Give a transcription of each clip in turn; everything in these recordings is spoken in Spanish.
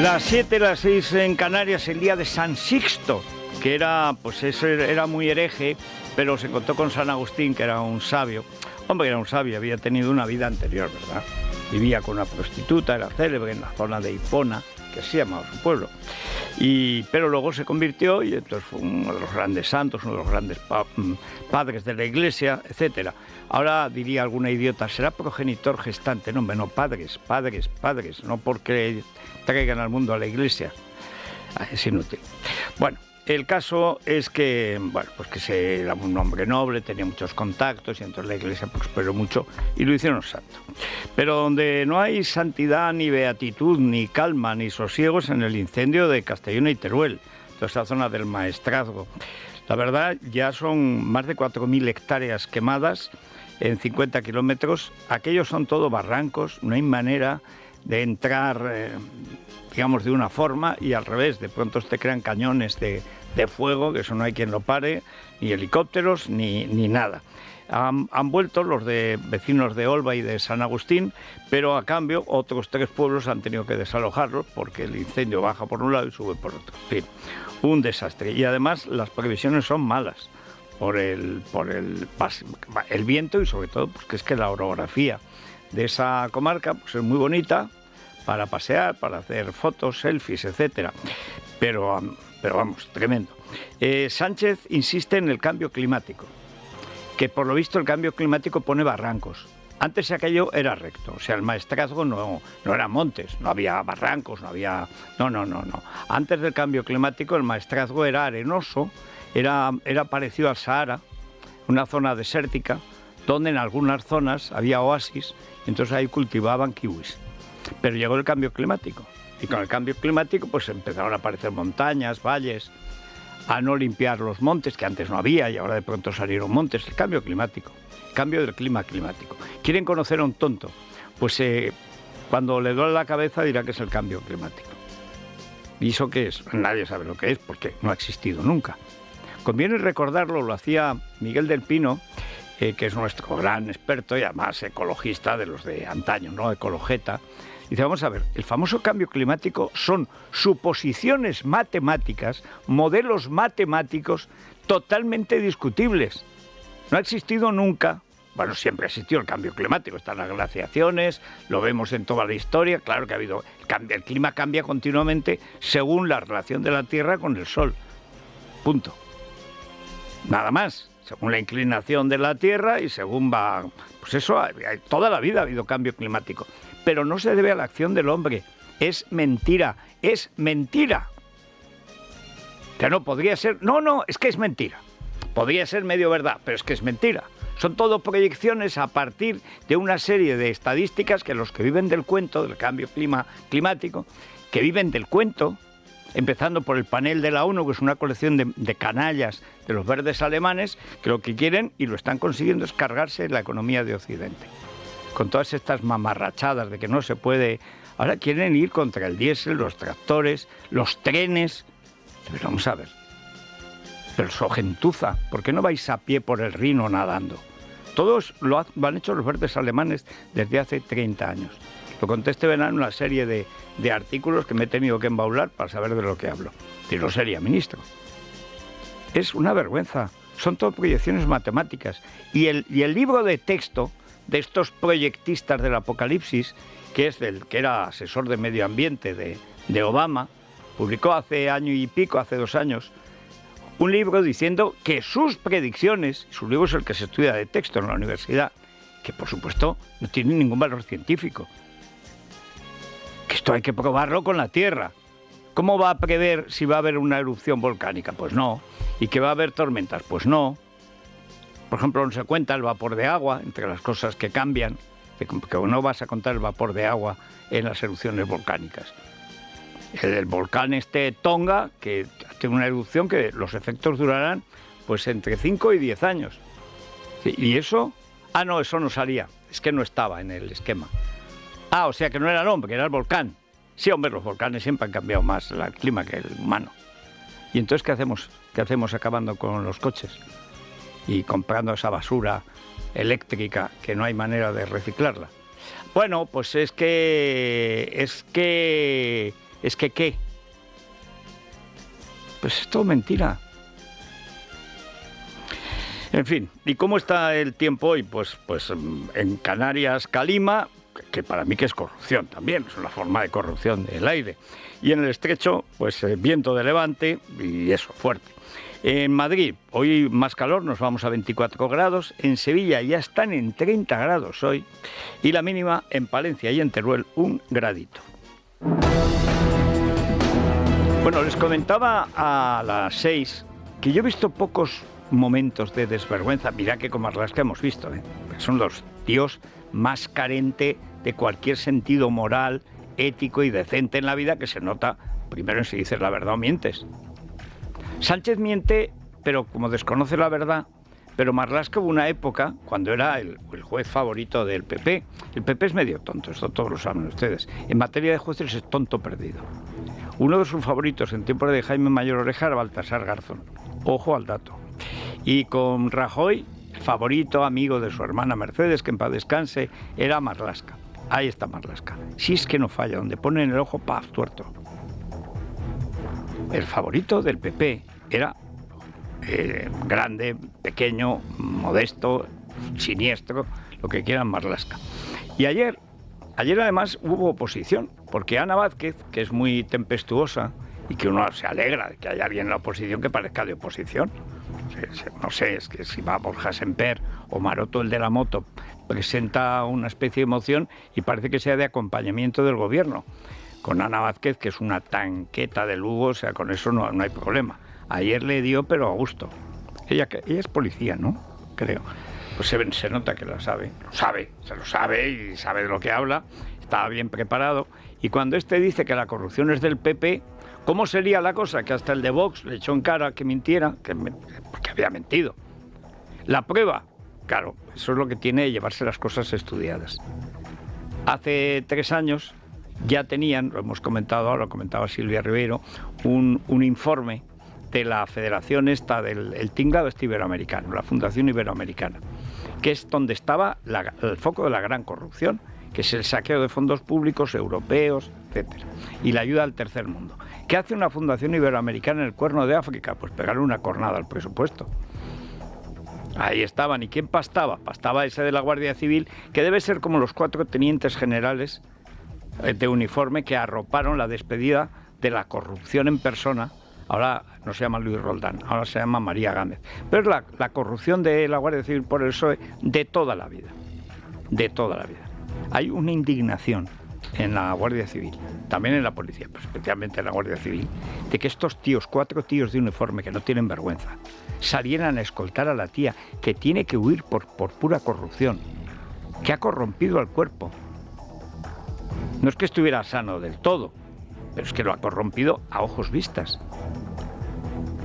Las 7, las 6 en Canarias, el día de San Sixto, que era, pues eso era muy hereje, pero se encontró con San Agustín, que era un sabio. Hombre, era un sabio, había tenido una vida anterior, ¿verdad? Vivía con una prostituta, era célebre en la zona de Hipona, que así llamaba su pueblo. Pero luego se convirtió y entonces fue uno de los grandes santos, uno de los grandes padres de la Iglesia, etcétera. Ahora diría alguna idiota, será progenitor gestante. No, hombre, no, padres, no porque traigan al mundo a la Iglesia. Es inútil. Bueno, el caso es que, bueno, pues que era un hombre noble, tenía muchos contactos y entonces la Iglesia prosperó mucho y lo hicieron santo. Pero donde no hay santidad, ni beatitud, ni calma, ni sosiego es en el incendio de Castellón y Teruel, toda esa zona del Maestrazgo. La verdad, ya son más de 4.000 hectáreas quemadas en 50 kilómetros. Aquellos son todo barrancos, no hay manera de entrar, digamos, de una forma, y al revés, de pronto te crean cañones de fuego, que eso no hay quien lo pare, ni helicópteros, ni nada. Han vuelto los vecinos de Olva y de San Agustín, pero a cambio otros 3 pueblos han tenido que desalojarlos porque el incendio baja por un lado y sube por otro. En fin, un desastre. Y además las previsiones son malas por el viento y sobre todo porque es que la orografía de esa comarca pues es muy bonita para pasear, para hacer fotos, selfies, etcétera. Pero vamos, tremendo. Sánchez insiste en el cambio climático, que por lo visto el cambio climático pone barrancos. Antes aquello era recto, o sea, el Maestrazgo no eran montes, no había barrancos, no había... No. Antes del cambio climático el Maestrazgo era arenoso, era parecido al Sahara, una zona desértica, donde en algunas zonas había oasis, entonces ahí cultivaban kiwis. Pero llegó el cambio climático, y con el cambio climático pues empezaron a aparecer montañas, valles, a no limpiar los montes, que antes no había, y ahora de pronto salieron montes. El cambio climático, cambio del clima climático. ¿Quieren conocer a un tonto? Pues cuando le duele la cabeza dirá que es el cambio climático. ¿Y eso qué es? Nadie sabe lo que es, porque no ha existido nunca. Conviene recordarlo, lo hacía Miguel del Pino, que es nuestro gran experto y además ecologista de los de antaño, ¿no? Ecologeta. Dice, vamos a ver, el famoso cambio climático son suposiciones matemáticas, modelos matemáticos totalmente discutibles. No ha existido nunca, bueno, siempre ha existido el cambio climático, están las glaciaciones, lo vemos en toda la historia, claro que ha habido, el clima cambia continuamente según la relación de la Tierra con el Sol. Punto. Nada más, según la inclinación de la Tierra y según va... Pues eso, toda la vida ha habido cambio climático. Pero no se debe a la acción del hombre. Es mentira, es mentira. Que no podría ser... No, es que es mentira. Podría ser medio verdad, pero es que es mentira. Son todo proyecciones a partir de una serie de estadísticas que los que viven del cuento, del cambio climático, que viven del cuento, empezando por el panel de la ONU, que es una colección de canallas de los verdes alemanes, que lo que quieren, y lo están consiguiendo, es cargarse la economía de Occidente. Con todas estas mamarrachadas de que no se puede... Ahora quieren ir contra el diésel, los tractores, los trenes. Pero vamos a ver. Pero so gentuza, ¿por qué no vais a pie por el Rino nadando? Todos lo han hecho los verdes alemanes desde hace 30 años. Lo conté este verano en una serie de artículos que me he tenido que embaular para saber de lo que hablo. Si no sería ministro. Es una vergüenza. Son todo proyecciones matemáticas. Y el libro de texto de estos proyectistas del apocalipsis, que es que era asesor de medio ambiente de Obama, publicó hace año y pico, hace 2 años, un libro diciendo que sus predicciones, su libro es el que se estudia de texto en la universidad, que por supuesto no tiene ningún valor científico, que esto hay que probarlo con la Tierra. ¿Cómo va a prever si va a haber una erupción volcánica? Pues no. ¿Y que va a haber tormentas? Pues no. Por ejemplo, no se cuenta el vapor de agua, entre las cosas que cambian, que no vas a contar el vapor de agua en las erupciones volcánicas. El volcán Tonga, que tiene una erupción que los efectos durarán pues entre 5 y 10 años. ¿Y eso? No, eso no salía, es que no estaba en el esquema. O sea que no era el hombre, era el volcán. Sí, hombre, los volcanes siempre han cambiado más el clima que el humano. ¿Y entonces qué hacemos? ¿Qué hacemos acabando con los coches? Y comprando esa basura eléctrica que no hay manera de reciclarla. Bueno, pues es que es que ¿qué? Pues es todo mentira. En fin, ¿y cómo está el tiempo hoy? Pues en Canarias, calima, que para mí que es corrupción también, es una forma de corrupción del aire. Y en el Estrecho, pues viento de levante y eso, fuerte. En Madrid, hoy más calor, nos vamos a 24 grados. En Sevilla ya están en 30 grados hoy. Y la mínima en Palencia y en Teruel, 1 gradito. Bueno, les comentaba a las 6 que yo he visto pocos momentos de desvergüenza. Mirad que con Marlaska hemos visto, son los tíos más carentes de cualquier sentido moral, ético y decente en la vida, que se nota primero en si dices la verdad o mientes. Sánchez miente, pero como desconoce la verdad. Pero Marlaska hubo una época cuando era el juez favorito del PP. El PP es medio tonto, esto todos lo saben ustedes. En materia de jueces es tonto perdido. Uno de sus favoritos en tiempo de Jaime Mayor Oreja era Baltasar Garzón. Ojo al dato. Y con Rajoy, el favorito amigo de su hermana Mercedes, que en paz descanse, era Marlaska. Ahí está Marlaska. Si es que no falla, donde ponen el ojo, paz, tuerto. El favorito del PP era grande, pequeño, modesto, siniestro, lo que quieran, Marlaska. Y ayer además hubo oposición, porque Ana Vázquez, que es muy tempestuosa y que uno se alegra de que haya alguien en la oposición que parezca de oposición. No sé, es que si va Borja Semper o Maroto, el de la moto, presenta una especie de moción y parece que sea de acompañamiento del gobierno. Con Ana Vázquez, que es una tanqueta de Lugo, o sea, con eso no hay problema. Ayer le dio, pero a gusto. Ella es policía, ¿no? Creo. Pues se nota que se lo sabe y sabe de lo que habla, estaba bien preparado. Y cuando dice que la corrupción es del PP, ¿cómo sería la cosa? Que hasta el de Vox le echó en cara que mintiera, porque había mentido. La prueba, claro, eso es lo que tiene de llevarse las cosas estudiadas. Hace 3 años ya tenían, lo hemos comentado ahora, lo comentaba Silvia Ribeiro, un informe de la federación del tinglado iberoamericano, la Fundación Iberoamericana, que es donde estaba el foco de la gran corrupción, que es el saqueo de fondos públicos europeos, etcétera, y la ayuda al tercer mundo. ¿Qué hace una Fundación Iberoamericana en el Cuerno de África? Pues pegarle una cornada al presupuesto. Ahí estaban. ¿Y quién pastaba? Pastaba ese de la Guardia Civil, que debe ser como los 4 tenientes generales de uniforme que arroparon la despedida de la corrupción en persona. Ahora no se llama Luis Roldán, ahora se llama María Gámez. Pero es la corrupción de la Guardia Civil por el PSOE de toda la vida. De toda la vida. Hay una indignación en la Guardia Civil, también en la policía, pero especialmente en la Guardia Civil, de que estos 4 tíos de uniforme que no tienen vergüenza, salieran a escoltar a la tía que tiene que huir por pura corrupción, que ha corrompido al cuerpo. No es que estuviera sano del todo, pero es que lo ha corrompido a ojos vistas.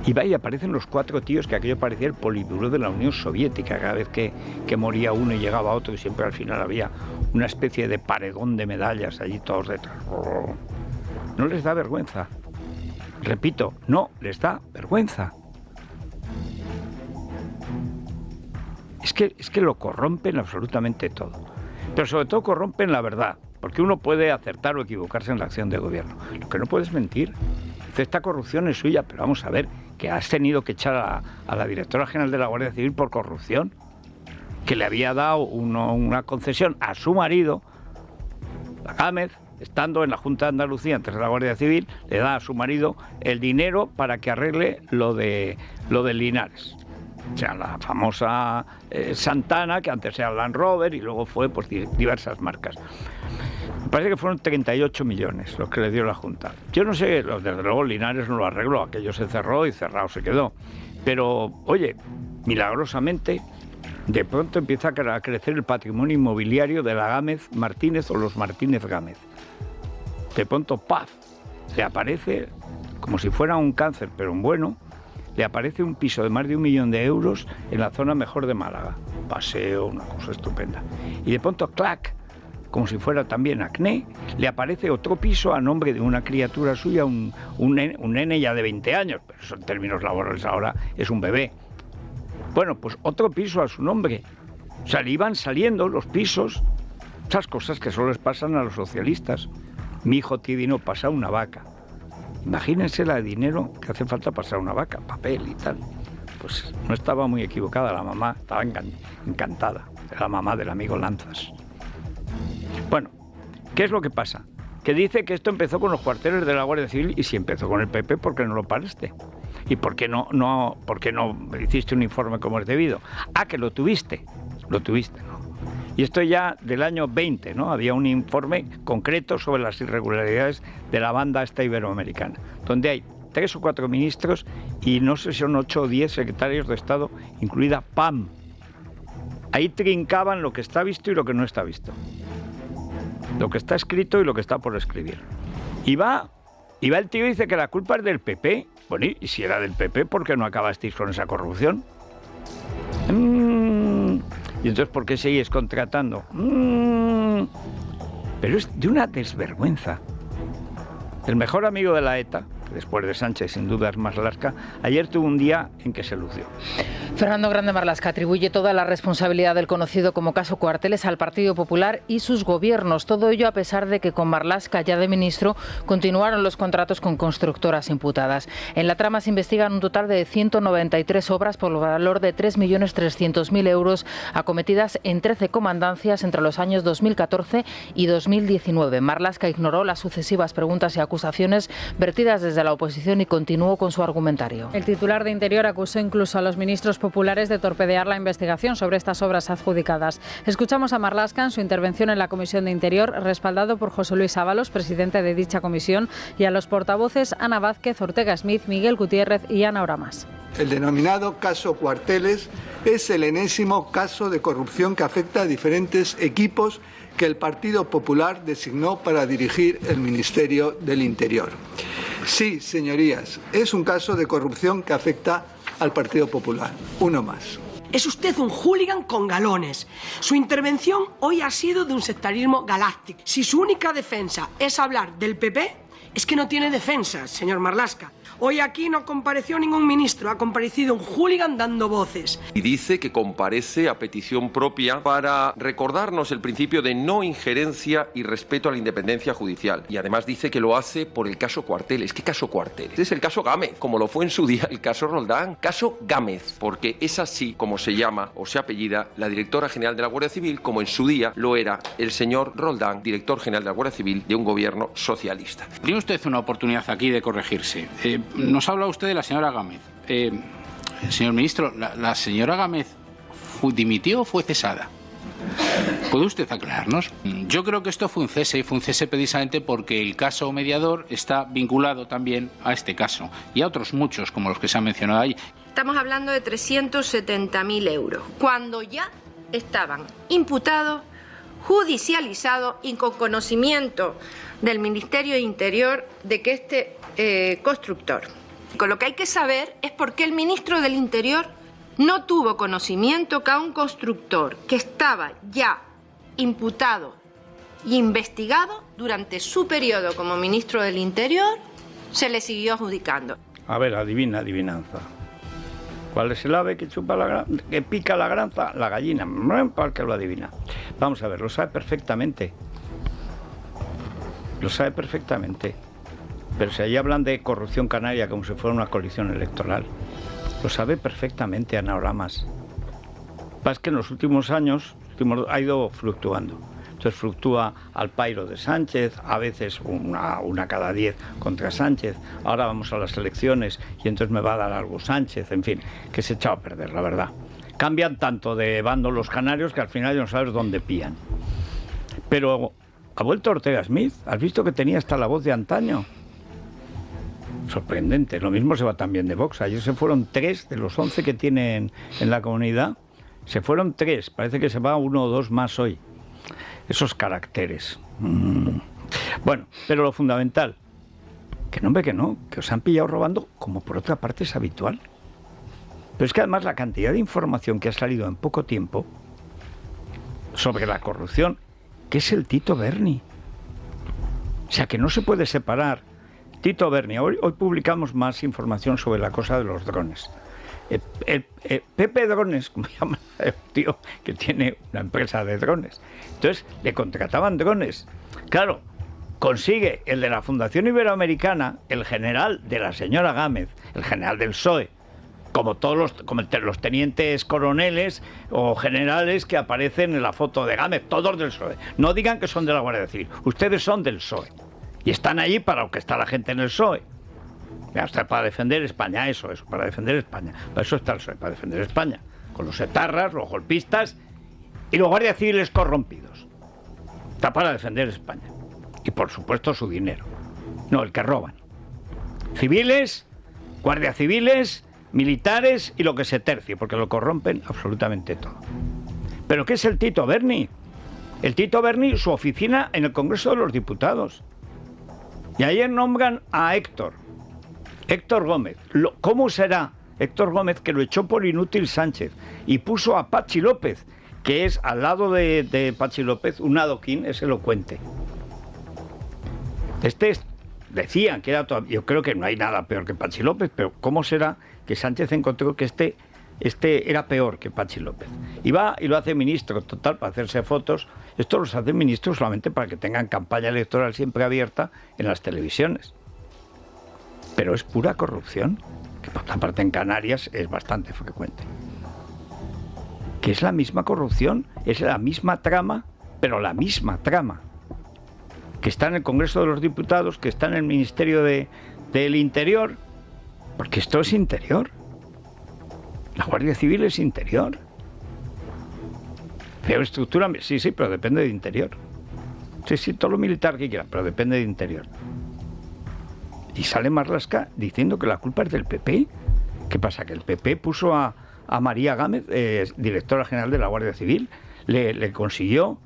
Y vaya, aparecen los 4 tíos, que aquello parecía el Politburó de la Unión Soviética, cada vez que moría uno y llegaba otro, y siempre al final había una especie de paredón de medallas allí todos detrás. No les da vergüenza. Repito, no les da vergüenza. Es que lo corrompen absolutamente todo. Pero sobre todo corrompen la verdad, porque uno puede acertar o equivocarse en la acción de gobierno. Lo que no puede es mentir. Esta corrupción es suya, pero vamos a ver, que has tenido que echar a la directora general de la Guardia Civil por corrupción, que le había dado una concesión a su marido, a Gámez, estando en la Junta de Andalucía antes de la Guardia Civil, le da a su marido el dinero para que arregle lo de Linares. O sea, la famosa Santana, que antes era Land Rover y luego fue pues diversas marcas. Me parece que fueron 38 millones los que le dio la Junta. Yo no sé, desde luego Linares no lo arregló, aquello se cerró y cerrado se quedó. Pero, oye, milagrosamente, de pronto empieza a crecer el patrimonio inmobiliario de la Gámez Martínez o los Martínez Gámez. De pronto, ¡paf!, le aparece, como si fuera un cáncer, pero un bueno, le aparece un piso de más de 1 millón de euros en la zona mejor de Málaga. Paseo, una cosa estupenda. Y de pronto, ¡clac!, como si fuera también acné, le aparece otro piso a nombre de una criatura suya, un nene ya de 20 años, pero eso en términos laborales ahora es un bebé. Bueno, pues otro piso a su nombre. O sea, le iban saliendo los pisos, esas cosas que solo les pasan a los socialistas. Mi hijo tiene dinero pasar una vaca. Imagínense la de dinero que hace falta pasar una vaca, papel y tal. Pues no estaba muy equivocada la mamá, estaba encantada, la mamá del amigo Lanzas. Bueno, ¿qué es lo que pasa? Que dice que esto empezó con los cuarteles de la Guardia Civil, y si empezó con el PP, ¿por qué no lo paraste? ¿Y por qué no hiciste un informe como es debido? Ah, que lo tuviste, ¿no? Y esto ya del año 20, ¿no? Había un informe concreto sobre las irregularidades de la banda esta iberoamericana, donde hay 3 o 4 ministros y no sé si son 8 o 10 secretarios de Estado, incluida PAM. Ahí trincaban lo que está visto y lo que no está visto. Lo que está escrito y lo que está por escribir. Y va el tío y dice que la culpa es del PP. Bueno, y si era del PP, ¿por qué no acabasteis con esa corrupción? Y entonces, ¿por qué seguís contratando? Pero es de una desvergüenza. El mejor amigo de la ETA, después de Sánchez sin duda es Marlaska, ayer tuvo un día en que se lució. Fernando Grande Marlaska atribuye toda la responsabilidad del conocido como caso Cuarteles al Partido Popular y sus gobiernos. Todo ello a pesar de que con Marlaska ya de ministro continuaron los contratos con constructoras imputadas. En la trama se investigan un total de 193 obras por valor de 3.300.000 euros acometidas en 13 comandancias entre los años 2014 y 2019. Marlaska ignoró las sucesivas preguntas y acusaciones vertidas desde la oposición y continuó con su argumentario. El titular de Interior acusó incluso a los ministros populares de torpedear la investigación sobre estas obras adjudicadas. Escuchamos a Marlaska en su intervención en la Comisión de Interior, respaldado por José Luis Ábalos, presidente de dicha comisión, y a los portavoces Ana Vázquez, Ortega Smith, Miguel Gutiérrez y Ana Oramas. El denominado caso Cuarteles es el enésimo caso de corrupción que afecta a diferentes equipos que el Partido Popular designó para dirigir el Ministerio del Interior. Sí, señorías, es un caso de corrupción que afecta al Partido Popular. Uno más. Es usted un hooligan con galones. Su intervención hoy ha sido de un sectarismo galáctico. Si su única defensa es hablar del PP, es que no tiene defensa, señor Marlaska. Hoy aquí no compareció ningún ministro, ha comparecido un hooligan dando voces. Y dice que comparece a petición propia para recordarnos el principio de no injerencia y respeto a la independencia judicial. Y además dice que lo hace por el caso Cuarteles. ¿Qué caso Cuarteles? Es el caso Gámez, como lo fue en su día el caso Roldán. Caso Gámez, porque es así como se llama o se apellida la directora general de la Guardia Civil, como en su día lo era el señor Roldán, director general de la Guardia Civil de un gobierno socialista. Tiene usted una oportunidad aquí de corregirse. Nos habla usted de la señora Gámez. Señor ministro, ¿la señora Gámez dimitió o fue cesada? ¿Puede usted aclararnos? Yo creo que esto fue un cese, y fue un cese precisamente porque el caso mediador está vinculado también a este caso y a otros muchos, como los que se han mencionado ahí. Estamos hablando de 370.000 euros, cuando ya estaban imputados, judicializados y con conocimiento del Ministerio de Interior de que este constructor. Con lo que hay que saber es por qué el ministro del Interior no tuvo conocimiento que a un constructor que estaba ya imputado y investigado durante su periodo como ministro del Interior se le siguió adjudicando. A ver, adivinanza. ¿Cuál es el ave que que pica la granza? La gallina. ¿Para qué lo adivina? Vamos a ver, lo sabe perfectamente. Lo sabe perfectamente. Pero si allí hablan de corrupción canaria como si fuera una coalición electoral, lo sabe perfectamente Ana Oramas. Es que en los últimos años ha ido fluctuando. Entonces fluctúa al pairo de Sánchez, a veces una cada 10 contra Sánchez. Ahora vamos a las elecciones y entonces me va a dar algo Sánchez. En fin, que se ha echado a perder, la verdad. Cambian tanto de bando los canarios que al final ya no sabes dónde pían. Pero ha vuelto Ortega Smith. ¿Has visto que tenía hasta la voz de antaño? Sorprendente. Lo mismo se va también de Vox. Ayer se fueron 3 de los 11 que tienen en la comunidad. Se fueron 3. Parece que se va 1 o 2 más hoy. Esos caracteres. Bueno, pero lo fundamental, que que os han pillado robando, como por otra parte es habitual. Pero es que además la cantidad de información que ha salido en poco tiempo sobre la corrupción, que es el Tito Berni. O sea, que no se puede separar Tito Berni. Hoy publicamos más información sobre la cosa de los drones. Pepe Drones, como llaman el tío que tiene una empresa de drones. Entonces le contrataban drones. Claro, consigue el de la Fundación Iberoamericana, el general de la señora Gámez, el general del PSOE, como los tenientes coroneles o generales que aparecen en la foto de Gámez, todos del PSOE. No digan que son de la Guardia Civil, ustedes son del PSOE. Y están allí para lo que está la gente en el PSOE. Hasta para defender España, eso, para defender España. Para eso está el PSOE, para defender España. Con los etarras, los golpistas y los guardias civiles corrompidos. Está para defender España. Y por supuesto su dinero. No, el que roban. Civiles, guardias civiles, militares y lo que se tercie, porque lo corrompen absolutamente todo. ¿Pero qué es el Tito Berni? El Tito Berni, su oficina en el Congreso de los Diputados. Y ayer nombran a Héctor Gómez. ¿Cómo será Héctor Gómez, que lo echó por inútil Sánchez y puso a Pachi López, que es al lado de Pachi López un adoquín, es elocuente? Decían que era yo creo que no hay nada peor que Pachi López, pero ¿cómo será que Sánchez encontró que este era peor que Pachi López? Y va y lo hace ministro, total, para hacerse fotos. Esto los hacen ministros solamente para que tengan campaña electoral siempre abierta en las televisiones. Pero es pura corrupción, que por otra parte en Canarias es bastante frecuente. Que es la misma corrupción, es la misma trama, pero la misma trama. Que está en el Congreso de los Diputados, que está en el Ministerio del Interior, porque esto es interior. La Guardia Civil es interior. Peor estructura, sí, pero depende de interior. Sí, todo lo militar que quiera, pero depende de interior. Y sale Marlaska diciendo que la culpa es del PP. ¿Qué pasa? Que el PP puso a María Gámez, directora general de la Guardia Civil, le consiguió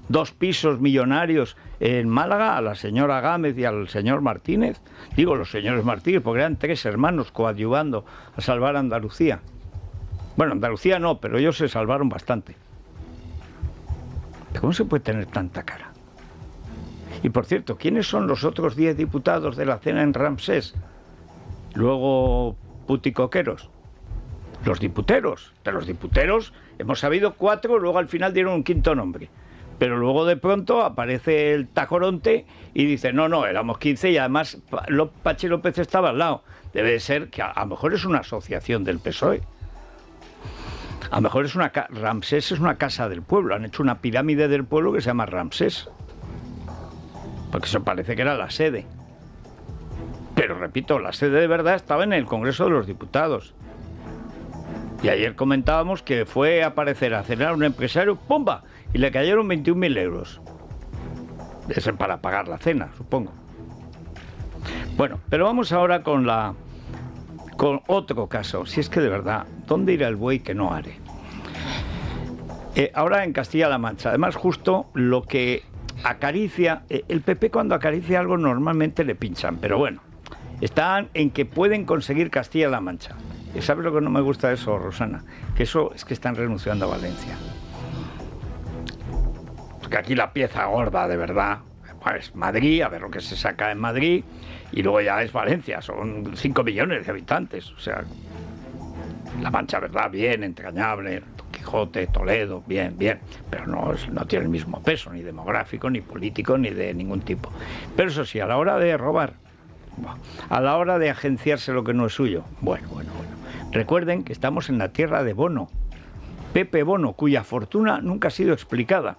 2 pisos millonarios en Málaga a la señora Gámez y al señor Martínez. Digo los señores Martínez porque eran 3 hermanos coadyuvando a salvar a Andalucía. Bueno, Andalucía no, pero ellos se salvaron bastante. ¿Cómo se puede tener tanta cara? Y por cierto, ¿quiénes son los otros 10 diputados de la cena en Ramsés? Luego puticoqueros. Los diputeros. De los diputeros hemos sabido 4, luego al final dieron un 5º nombre. Pero luego de pronto aparece el Tacoronte y dice, no, éramos 15 y además Pachi López estaba al lado. Debe de ser que a lo mejor es una asociación del PSOE. A lo mejor Ramsés es una casa del pueblo. Han hecho una pirámide del pueblo que se llama Ramsés. Porque eso parece que era la sede. Pero repito, la sede de verdad estaba en el Congreso de los Diputados. Y ayer comentábamos que fue a aparecer a cenar un empresario, ¡pumba! Y le cayeron 21.000 euros. Debe ser para pagar la cena, supongo. Bueno, pero vamos ahora con otro caso. Si es que de verdad, ¿dónde irá el buey que no are? Ahora en Castilla-La Mancha. Además, justo lo que acaricia... el PP cuando acaricia algo normalmente le pinchan, pero bueno. Están en que pueden conseguir Castilla-La Mancha. ¿Y sabes lo que no me gusta de eso, Rosana? Que eso es que están renunciando a Valencia. Porque aquí la pieza gorda, de verdad, es Madrid, a ver lo que se saca en Madrid, y luego ya es Valencia, son 5 millones de habitantes. O sea, La Mancha, ¿verdad? Bien, entrañable, Don Quijote, Toledo, bien, pero no tiene el mismo peso, ni demográfico, ni político, ni de ningún tipo. Pero eso sí, a la hora de robar, a la hora de agenciarse lo que no es suyo, bueno. Recuerden que estamos en la tierra de Bono, Pepe Bono, cuya fortuna nunca ha sido explicada.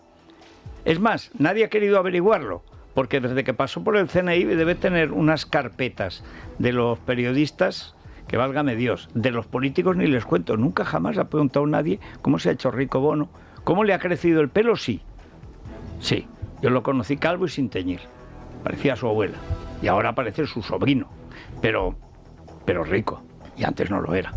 Es más, nadie ha querido averiguarlo, porque desde que pasó por el CNI debe tener unas carpetas de los periodistas, que válgame Dios, de los políticos ni les cuento. Nunca jamás ha preguntado nadie cómo se ha hecho rico Bono. ¿Cómo le ha crecido el pelo? Sí, yo lo conocí calvo y sin teñir, parecía su abuela, y ahora parece su sobrino, pero rico, y antes no lo era.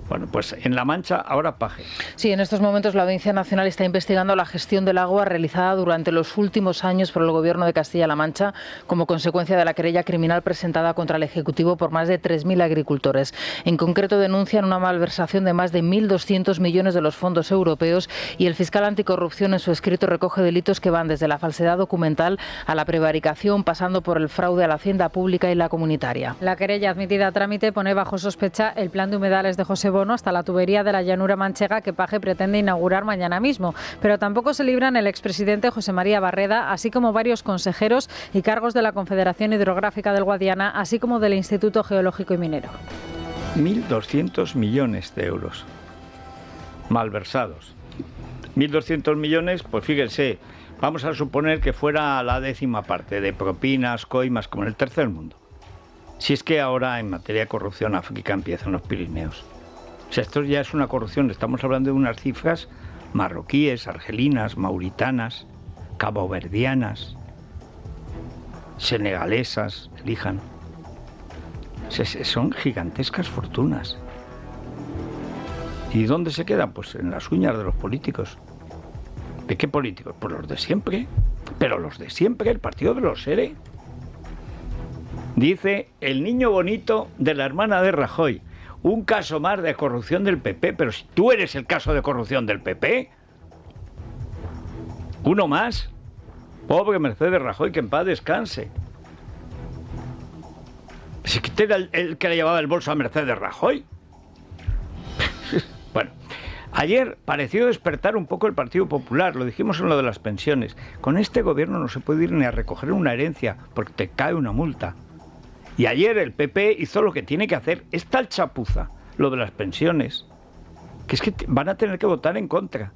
Bueno, pues en La Mancha ahora paje. Sí, en estos momentos la Audiencia Nacional está investigando la gestión del agua realizada durante los últimos años por el Gobierno de Castilla-La Mancha como consecuencia de la querella criminal presentada contra el Ejecutivo por más de 3.000 agricultores. En concreto denuncian una malversación de más de 1.200 millones de los fondos europeos y el fiscal anticorrupción en su escrito recoge delitos que van desde la falsedad documental a la prevaricación, pasando por el fraude a la hacienda pública y la comunitaria. La querella admitida a trámite pone bajo sospecha el plan de humedales de José Borrell bono hasta la tubería de la llanura manchega que Paje pretende inaugurar mañana mismo. Pero tampoco se libran el expresidente José María Barreda, así como varios consejeros y cargos de la Confederación Hidrográfica del Guadiana, así como del Instituto Geológico y Minero. 1.200 millones de euros malversados. 1.200 millones, pues fíjense, vamos a suponer que fuera la 10ª parte de propinas, coimas, como en el tercer mundo. Si es que ahora en materia de corrupción África empieza en los Pirineos. O sea, esto ya es una corrupción, estamos hablando de unas cifras marroquíes, argelinas, mauritanas, caboverdianas, senegalesas, elijan. Son gigantescas fortunas. ¿Y dónde se quedan? Pues en las uñas de los políticos. ¿De qué políticos? Pues los de siempre. Pero los de siempre, el partido de los SERE. Dice el niño bonito de la hermana de Rajoy. Un caso más de corrupción del PP. Pero si tú eres el caso de corrupción del PP. Uno más. Pobre Mercedes Rajoy, que en paz descanse. Si que era el que le llevaba el bolso a Mercedes Rajoy. Bueno, ayer pareció despertar un poco el Partido Popular, lo dijimos en lo de las pensiones. Con este gobierno no se puede ir ni a recoger una herencia, porque te cae una multa. Y ayer el PP hizo lo que tiene que hacer. Es tal chapuza, lo de las pensiones, que es que van a tener que votar en contra.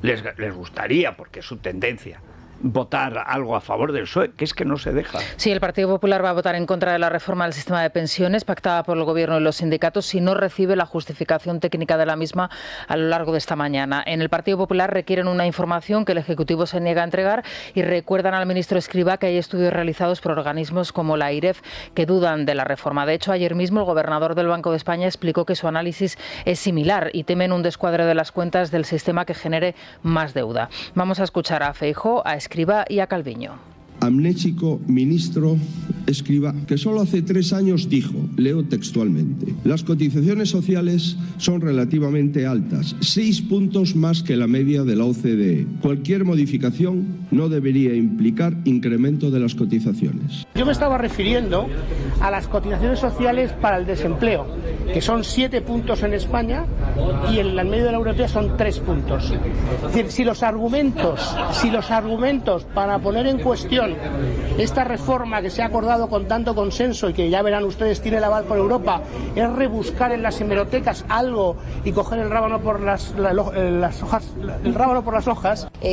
Les gustaría, porque es su tendencia, votar algo a favor del PSOE, que es que no se deja. Sí, el Partido Popular va a votar en contra de la reforma del sistema de pensiones pactada por el Gobierno y los sindicatos si no recibe la justificación técnica de la misma a lo largo de esta mañana. En el Partido Popular requieren una información que el Ejecutivo se niega a entregar y recuerdan al ministro Escrivá que hay estudios realizados por organismos como la AIREF que dudan de la reforma. De hecho, ayer mismo el gobernador del Banco de España explicó que su análisis es similar y temen un descuadre de las cuentas del sistema que genere más deuda. Vamos a escuchar a Feijóo, a Escrivá y a Calviño. Amnésico ministro Escrivá, que solo hace 3 años dijo, leo textualmente, las cotizaciones sociales son relativamente altas, 6 puntos más que la media de la OCDE. Cualquier modificación no debería implicar incremento de las cotizaciones. Yo me estaba refiriendo a las cotizaciones sociales para el desempleo, que son 7 puntos en España y en el medio de la europea son 3 puntos. Es decir, si los argumentos para poner en cuestión esta reforma que se ha acordado con tanto consenso y que ya verán ustedes tiene el aval por Europa, es rebuscar en las hemerotecas algo y coger el rábano por las hojas.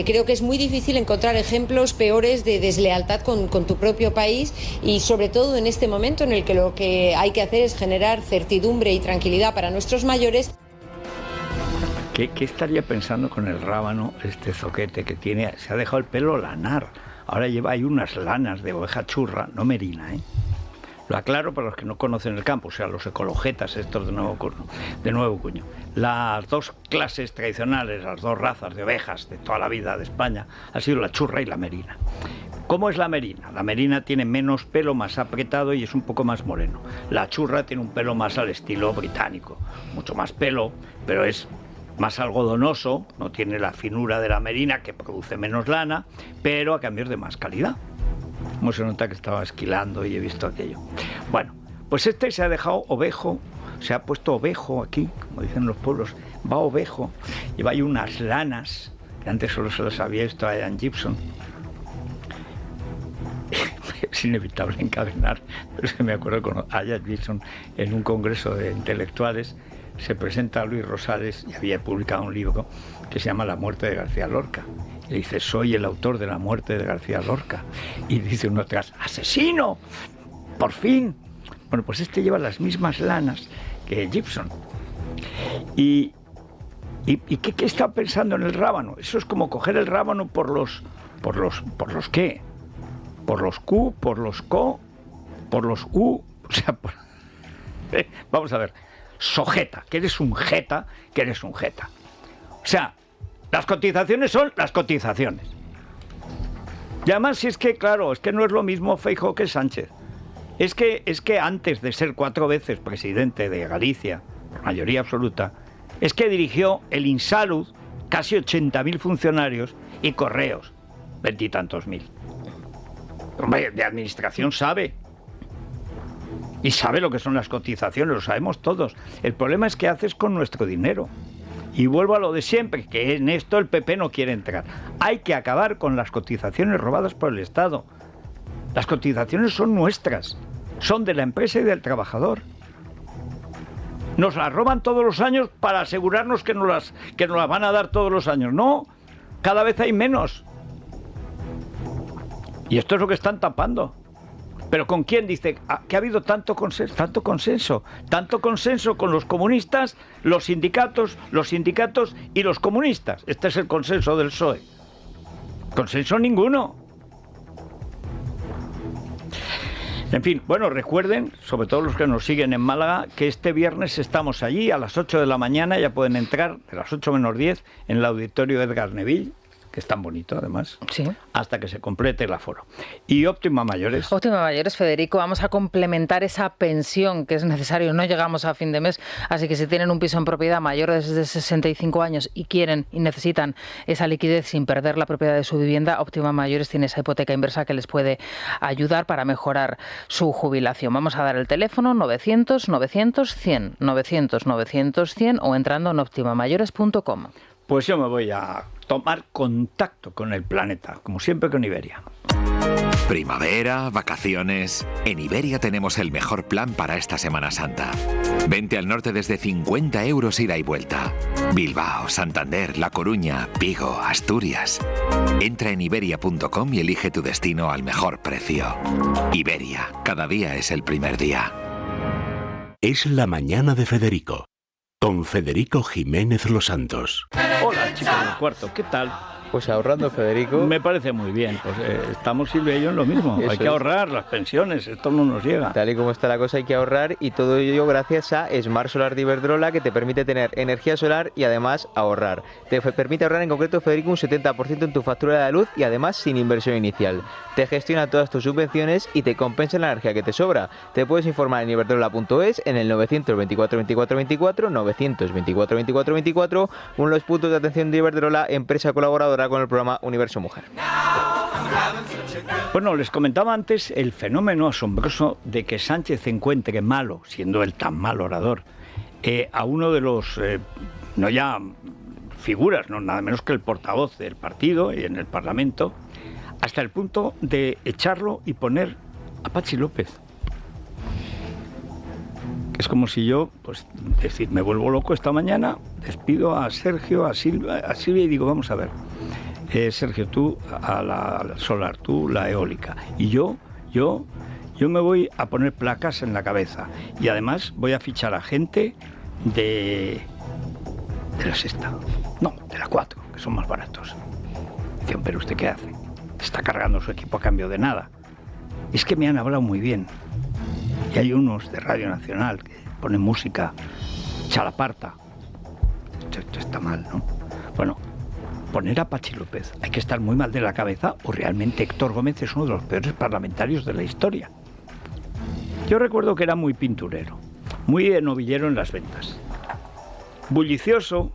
Creo que es muy difícil encontrar ejemplos peores de deslealtad con tu propio país y sobre todo en este momento en el que lo que hay que hacer es generar certidumbre y tranquilidad para nuestros mayores. ¿Qué estaría pensando con el rábano, este zoquete que tiene? Se ha dejado el pelo lanar. Ahora lleva ahí unas lanas de oveja churra, no merina, ¿eh? Lo aclaro para los que no conocen el campo, o sea, los ecologetas estos de nuevo cuño. Las 2 clases tradicionales, las 2 razas de ovejas de toda la vida de España, han sido la churra y la merina. ¿Cómo es la merina? La merina tiene menos pelo, más apretado y es un poco más moreno. La churra tiene un pelo más al estilo británico, mucho más pelo, pero es más algodonoso, no tiene la finura de la merina, que produce menos lana, pero a cambio de más calidad. Como se nota que estaba esquilando y he visto aquello. Bueno, pues este se ha dejado ovejo, se ha puesto ovejo aquí, como dicen los pueblos, va ovejo, lleva ahí unas lanas, que antes solo se las había visto a Ian Gibson. Es inevitable encadenar, pero es que me acuerdo con Ian Gibson en un congreso de intelectuales. Se presenta a Luis Rosales y había publicado un libro que se llama La muerte de García Lorca. Y le dice, soy el autor de La muerte de García Lorca. Y dice uno atrás, ¡asesino! ¡Por fin! Bueno, pues este lleva las mismas lanas que Gibson. ¿Y qué está pensando en el rábano? Eso es como coger el rábano por los ¿qué? Por los Q, por los CO, por los U. O sea, vamos a ver. Sojeta, que eres un jeta, O sea, las cotizaciones son las cotizaciones. Y además, si es que, claro, es que no es lo mismo Feijóo que Sánchez. Es que antes de ser 4 veces presidente de Galicia, por mayoría absoluta, es que dirigió el Insalud, casi 80.000 funcionarios, y Correos, 20 y tantos mil. Hombre, de administración sabe. Y sabe lo que son las cotizaciones, lo sabemos todos. El problema es qué haces con nuestro dinero. Y vuelvo a lo de siempre, que en esto el PP no quiere entrar. Hay que acabar con las cotizaciones robadas por el Estado. Las cotizaciones son nuestras, son de la empresa y del trabajador. Nos las roban todos los años para asegurarnos que nos las van a dar todos los años. No, cada vez hay menos. Y esto es lo que están tapando. Pero ¿con quién? Dice que ha habido tanto consenso con los comunistas, los sindicatos y los comunistas. Este es el consenso del PSOE. Consenso ninguno. En fin, bueno, recuerden, sobre todo los que nos siguen en Málaga, que este viernes estamos allí a las 8 de la mañana, ya pueden entrar de las 8 menos 10 en el auditorio Edgar Neville, que es tan bonito además, sí, hasta que se complete el aforo. Y Óptima Mayores. Óptima Mayores, Federico, vamos a complementar esa pensión que es necesario. No llegamos a fin de mes, así que si tienen un piso en propiedad mayor de 65 años y quieren y necesitan esa liquidez sin perder la propiedad de su vivienda, Óptima Mayores tiene esa hipoteca inversa que les puede ayudar para mejorar su jubilación. Vamos a dar el teléfono 900-900-100, 900-900-100 o entrando en optimamayores.com. Pues yo me voy a tomar contacto con el planeta, como siempre con Iberia. Primavera, vacaciones. En Iberia tenemos el mejor plan para esta Semana Santa. Vente al norte desde 50 euros ida y vuelta. Bilbao, Santander, La Coruña, Vigo, Asturias. Entra en iberia.com y elige tu destino al mejor precio. Iberia, cada día es el primer día. Es la mañana de Federico, con Federico Jiménez Los Santos. Hola, chicos del cuarto, ¿qué tal? Pues ahorrando, Federico. Me parece muy bien, pues estamos Silvia y yo en lo mismo. Hay que ahorrar las pensiones, esto no nos llega. Tal y como está la cosa hay que ahorrar, y todo ello gracias a Smart Solar de Iberdrola, que te permite tener energía solar y además ahorrar. Te permite ahorrar en concreto, Federico, un 70% en tu factura de la luz y además sin inversión inicial. Te gestiona todas tus subvenciones y te compensa la energía que te sobra. Te puedes informar en iberdrola.es, en el 924 24 24, 924 24 24, uno de los puntos de atención de Iberdrola, empresa colaboradora con el programa Universo Mujer. Bueno, les comentaba antes el fenómeno asombroso de que Sánchez encuentre malo, siendo él tan mal orador, a uno de los, no ya figuras, no nada menos que el portavoz del partido y en el Parlamento, hasta el punto de echarlo y poner a Patxi López. Es como si yo, pues, decir, me vuelvo loco esta mañana, despido a Sergio, a Silvia y digo, vamos a ver, Sergio, tú a la solar, tú la eólica, y yo me voy a poner placas en la cabeza, y además voy a fichar a gente de la sexta, no, de la 4, que son más baratos. Dicen, pero ¿usted qué hace? Está cargando su equipo a cambio de nada. Es que me han hablado muy bien. Y hay unos de Radio Nacional que ponen música chalaparta. Esto está mal, ¿no? Bueno, poner a Patxi López, hay que estar muy mal de la cabeza, o realmente Héctor Gómez es uno de los peores parlamentarios de la historia. Yo recuerdo que era muy pinturero, muy novillero en las ventas. Bullicioso,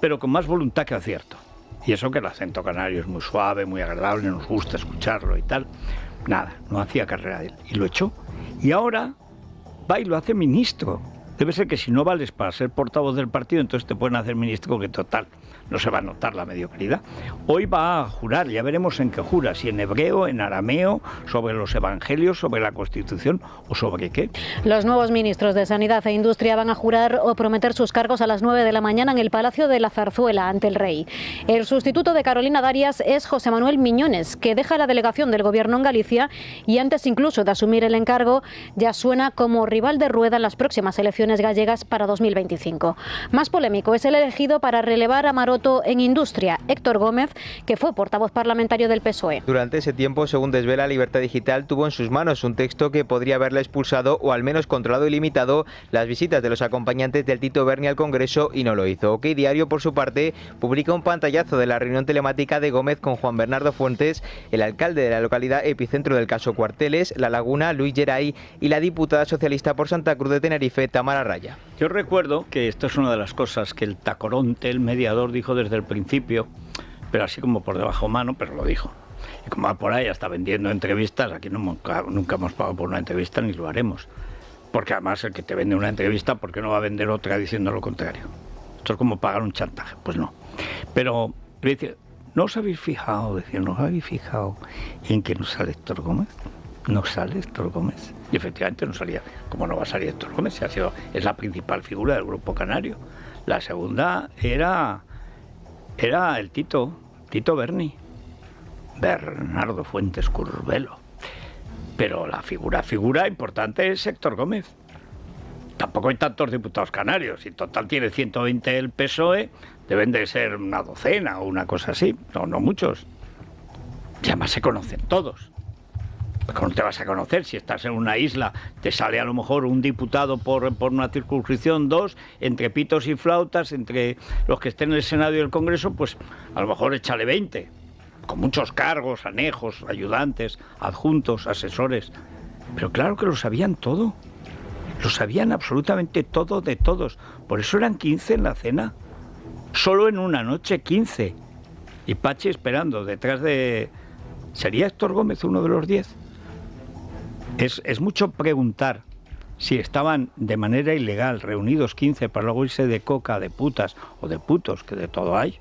pero con más voluntad que acierto. Y eso que el acento canario es muy suave, muy agradable, nos gusta escucharlo y tal. Nada, no hacía carrera de él. Y lo echó. Y ahora va y lo hace ministro. Debe ser que si no vales para ser portavoz del partido, entonces te pueden hacer ministro, que total, no se va a notar la mediocridad. Hoy va a jurar, ya veremos en qué jura, si en hebreo, en arameo, sobre los evangelios, sobre la Constitución o sobre qué. Los nuevos ministros de Sanidad e Industria van a jurar o prometer sus cargos a las 9 de la mañana en el Palacio de la Zarzuela, ante el rey. El sustituto de Carolina Darias es José Manuel Miñones, que deja la delegación del Gobierno en Galicia y antes incluso de asumir el encargo ya suena como rival de Rueda en las próximas elecciones gallegas para 2025. Más polémico es el elegido para relevar a Maroto en Industria, Héctor Gómez, que fue portavoz parlamentario del PSOE. Durante ese tiempo, según desvela Libertad Digital, tuvo en sus manos un texto que podría haberle expulsado o al menos controlado y limitado las visitas de los acompañantes del Tito Berni al Congreso, y no lo hizo. OK Diario, por su parte, publica un pantallazo de la reunión telemática de Gómez con Juan Bernardo Fuentes, el alcalde de la localidad epicentro del caso Cuarteles, La Laguna, Luis Geray, y la diputada socialista por Santa Cruz de Tenerife, Tamara Raya. Yo recuerdo que esto es una de las cosas que el Tacoronte, el mediador, dijo desde el principio, pero así como por debajo mano, pero lo dijo. Y como va por ahí, está vendiendo entrevistas, aquí nunca hemos pagado por una entrevista ni lo haremos. Porque además el que te vende una entrevista, ¿por qué no va a vender otra diciendo lo contrario? Esto es como pagar un chantaje. Pues no. Pero, ¿no os habéis fijado, en que no sale Héctor Gómez? No sale Héctor Gómez. Y efectivamente no salía. ¿Cómo no va a salir Héctor Gómez? Es la principal figura del Grupo Canario. La segunda era el Tito Berni, Bernardo Fuentes Curbelo. Pero la figura importante es Héctor Gómez. Tampoco hay tantos diputados canarios. Si total tiene 120 el PSOE, deben de ser una docena o una cosa así. No muchos. Y además se conocen todos. ¿Cómo te vas a conocer? Si estás en una isla, te sale a lo mejor un diputado por una circunscripción, 2, entre pitos y flautas, entre los que estén en el Senado y el Congreso, pues a lo mejor échale 20, con muchos cargos, anejos, ayudantes, adjuntos, asesores. Pero claro que lo sabían todo, lo sabían absolutamente todo de todos. Por eso eran 15 en la cena, solo en una noche 15. Y Pachi esperando detrás de... ¿Sería Héctor Gómez uno de los 10? Es mucho preguntar si estaban de manera ilegal reunidos 15 para luego irse de coca, de putas o de putos, que de todo hay.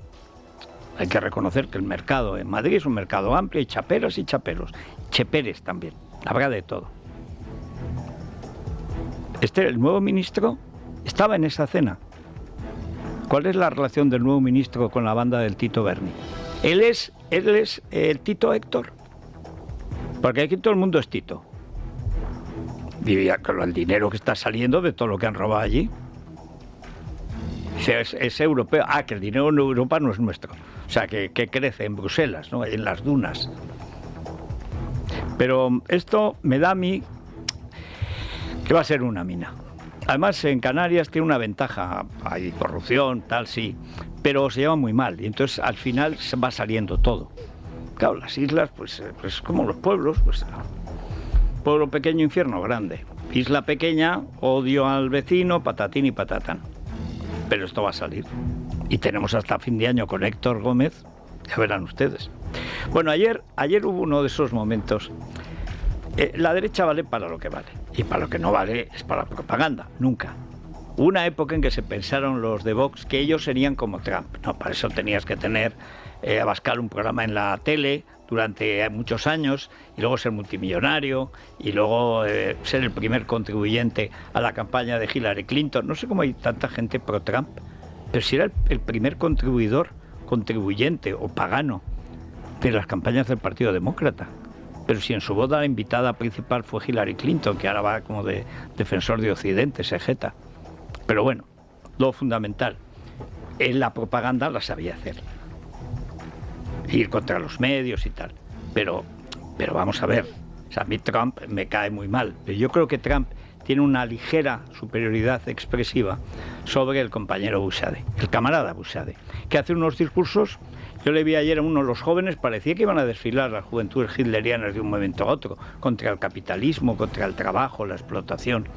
Hay que reconocer que el mercado en Madrid es un mercado amplio, hay chaperas y chaperos, cheperes también, habrá de todo. El nuevo ministro estaba en esa cena. ¿Cuál es la relación del nuevo ministro con la banda del Tito Berni? Él es el Tito Héctor, porque aquí todo el mundo es Tito. Vivía con el dinero que está saliendo de todo lo que han robado allí. Es europeo. Que el dinero en Europa no es nuestro. O sea, que crece en Bruselas, ¿no? En las dunas. Pero esto me da a mí que va a ser una mina. Además, en Canarias tiene una ventaja. Hay corrupción, tal, sí. Pero se lleva muy mal. Y entonces, al final, se va saliendo todo. Claro, las islas, pues como los pueblos, pues... Pueblo pequeño, infierno grande. Isla pequeña, odio al vecino, patatín y patatán. Pero esto va a salir. Y tenemos hasta fin de año con Héctor Gómez, ya verán ustedes. Bueno, ayer hubo uno de esos momentos. La derecha vale para lo que vale. Y para lo que no vale es para la propaganda, nunca. Hubo una época en que se pensaron los de Vox que ellos serían como Trump. No, para eso tenías que tener Abascal un programa en la tele durante muchos años y luego ser multimillonario y luego ser el primer contribuyente a la campaña de Hillary Clinton. No sé cómo hay tanta gente pro Trump, pero si era el primer contribuyente o pagano de las campañas del Partido Demócrata. Pero si en su boda la invitada principal fue Hillary Clinton, que ahora va como de defensor de Occidente, se jeta. Pero bueno, lo fundamental, la propaganda la sabía hacer. Ir contra los medios y tal. Pero vamos a ver, o sea, a mí Trump me cae muy mal, pero yo creo que Trump tiene una ligera superioridad expresiva sobre el compañero Bushade, el camarada Bushade, que hace unos discursos. Yo le vi ayer a uno de los jóvenes, parecía que iban a desfilar las juventudes hitlerianas de un momento a otro, contra el capitalismo, contra el trabajo, la explotación.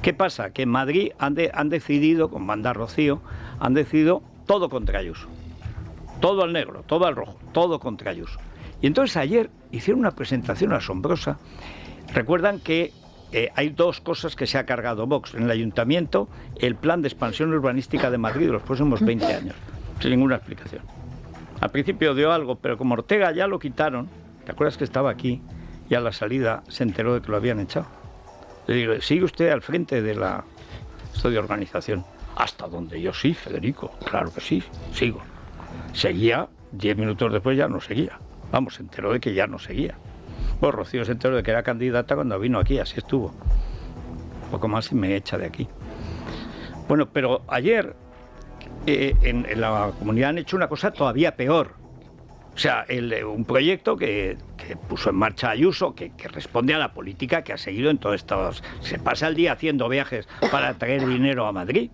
¿Qué pasa? Que en Madrid han decidido, con Banda Rocío, han decidido todo contra Ayuso. Todo al negro, todo al rojo, todo contra Ayuso. Y entonces ayer hicieron una presentación asombrosa. Recuerdan que hay dos cosas que se ha cargado Vox. En el Ayuntamiento, el plan de expansión urbanística de Madrid de los próximos 20 años, sin ninguna explicación. Al principio dio algo, pero como Ortega ya lo quitaron, ¿te acuerdas que estaba aquí? Y a la salida se enteró de que lo habían echado. Le digo, ¿sigue usted al frente de la de organización? Hasta donde yo sí, Federico, claro que sí, sigo. Seguía, 10 minutos después ya no seguía. Vamos, se enteró de que ya no seguía. Pues Rocío se enteró de que era candidata cuando vino aquí, así estuvo. Un poco más y me echa de aquí. Bueno, pero ayer en la comunidad han hecho una cosa todavía peor. O sea, un proyecto que puso en marcha Ayuso, que responde a la política que ha seguido en todos estos... Se pasa el día haciendo viajes para traer dinero a Madrid.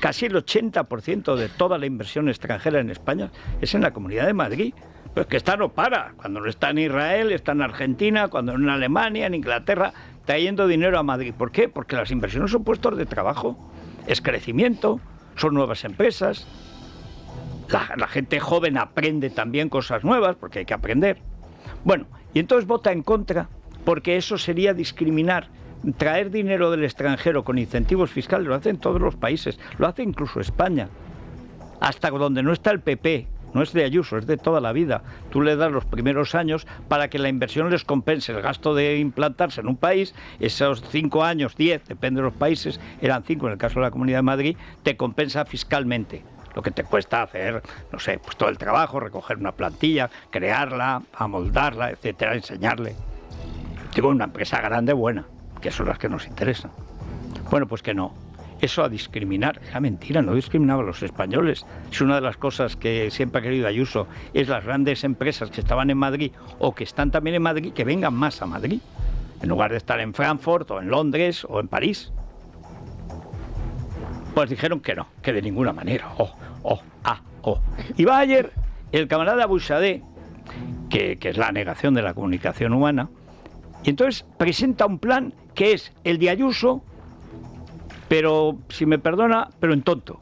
Casi el 80% de toda la inversión extranjera en España es en la Comunidad de Madrid. Pero es que esta no para. Cuando no está en Israel, está en Argentina, cuando no en Alemania, en Inglaterra, trayendo dinero a Madrid. ¿Por qué? Porque las inversiones son puestos de trabajo, es crecimiento, son nuevas empresas. La gente joven aprende también cosas nuevas, porque hay que aprender. Bueno, y entonces vota en contra, porque eso sería discriminar traer dinero del extranjero con incentivos fiscales lo hacen todos los países, lo hace incluso España. Hasta donde no está el PP, no es de Ayuso, es de toda la vida. Tú le das los primeros años para que la inversión les compense el gasto de implantarse en un país. Esos 5 años, 10, depende de los países, eran 5 en el caso de la Comunidad de Madrid, te compensa fiscalmente. Lo que te cuesta hacer, no sé, pues todo el trabajo, recoger una plantilla, crearla, amoldarla, etcétera, enseñarle. Digo, una empresa grande, buena, que son las que nos interesan. Bueno, pues que no. Eso a discriminar, era mentira, no discriminaba a los españoles. Es una de las cosas que siempre ha querido Ayuso, es las grandes empresas que estaban en Madrid o que están también en Madrid, que vengan más a Madrid, en lugar de estar en Frankfurt o en Londres o en París. Pues dijeron que no, que de ninguna manera. Y va ayer el camarada Buxadé, que es la negación de la comunicación humana, y entonces presenta un plan que es el de Ayuso, pero, si me perdona, pero en tonto.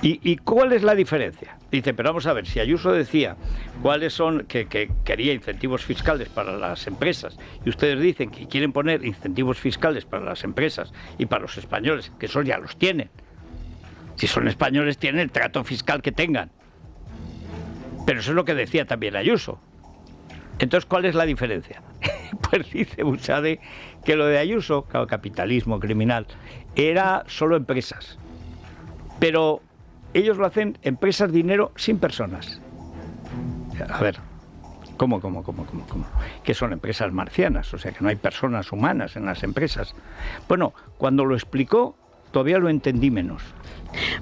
¿Y cuál es la diferencia? Dice, pero vamos a ver, si Ayuso decía cuáles son, que quería incentivos fiscales para las empresas, y ustedes dicen que quieren poner incentivos fiscales para las empresas y para los españoles, que esos ya los tienen. Si son españoles, tienen el trato fiscal que tengan. Pero eso es lo que decía también Ayuso. Entonces, ¿cuál es la diferencia? Pues dice Buxadé que lo de Ayuso, claro, capitalismo criminal, era solo empresas. Pero ellos lo hacen empresas, dinero, sin personas. A ver, ¿cómo? Que son empresas marcianas, o sea que no hay personas humanas en las empresas. Bueno, cuando lo explicó, todavía lo entendí menos.